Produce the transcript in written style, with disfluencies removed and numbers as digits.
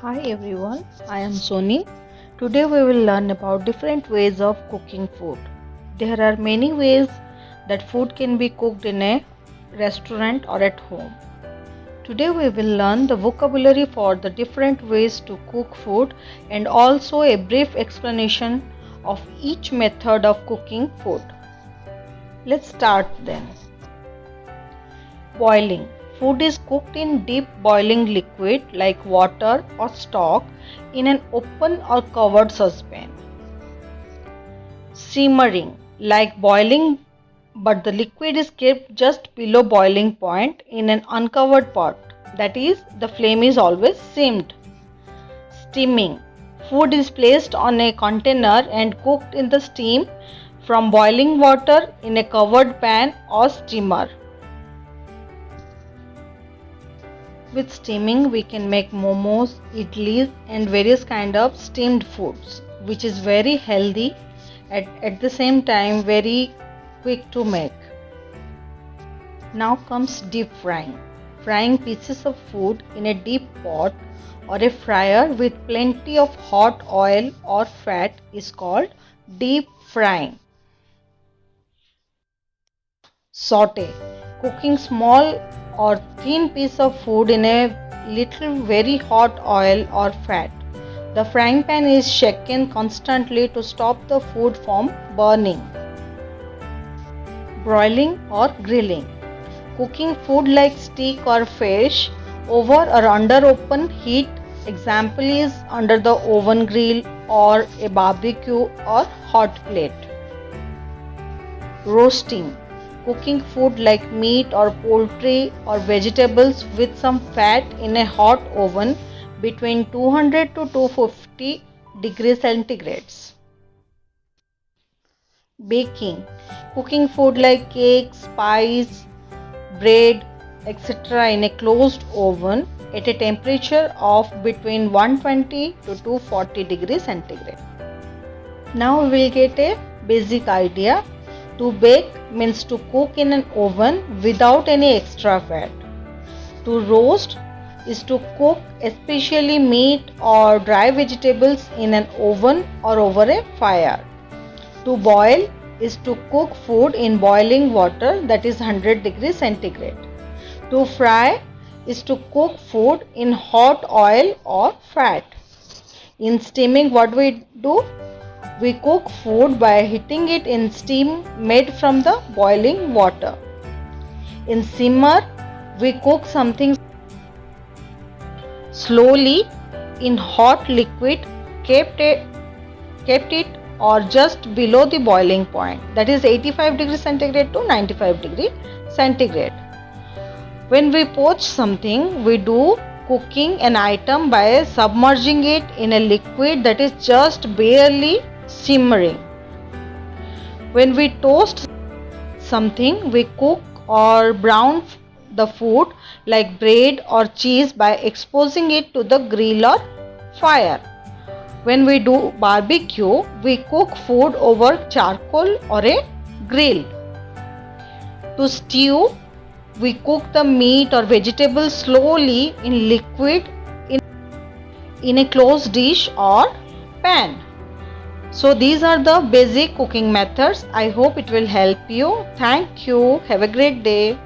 Hi everyone, I am Soni. Today we will learn about different ways of cooking food. There are many ways that food can be cooked in a restaurant or at home. Today we will learn the vocabulary for the different ways to cook food and also a brief explanation of each method of cooking food. Let's start then. Boiling. Food is cooked in deep boiling liquid like water or stock in an open or covered saucepan. Simmering. Like boiling, but the liquid is kept just below boiling point in an uncovered pot. That is, the flame is always simmed. Steaming. Food is placed on a container and cooked in the steam from boiling water in a covered pan or steamer. With steaming, we can make momos, idlis and various kind of steamed foods, which is very healthy at the same time very quick to make. Now comes deep frying. Frying pieces of food in a deep pot or a fryer with plenty of hot oil or fat is called deep frying. Saute. Cooking small or thin piece of food in a little very hot oil or fat. The frying pan is shaken constantly to stop the food from burning. Broiling or grilling. Cooking food like steak or fish over or under open heat. Example is under the oven grill or a barbecue or hot plate. Roasting. Cooking food like meat or poultry or vegetables with some fat in a hot oven between 200 to 250 degrees centigrades. Baking. Cooking food like cakes, pies, bread, etc. in a closed oven at a temperature of between 120 to 240 degrees centigrade. Now we will get a basic idea. To bake means to cook in an oven without any extra fat. To roast is to cook especially meat or dry vegetables in an oven or over a fire. To boil is to cook food in boiling water, that is 100 degrees centigrade. To fry is to cook food in hot oil or fat. In steaming, what we do? We cook food by heating it in steam made from the boiling water. In simmer, we cook something slowly in hot liquid, kept it or just below the boiling point, that is 85 degrees centigrade to 95 degrees centigrade. When we poach something, we do cooking an item by submerging it in a liquid that is just barely simmering. When we toast something, we cook or brown the food like bread or cheese by exposing it to the grill or fire. When we do barbecue, we cook food over charcoal or a grill. To stew, we cook the meat or vegetables slowly in liquid in a closed dish or pan. So these are the basic cooking methods. I hope it will help you. Thank you. Have a great day.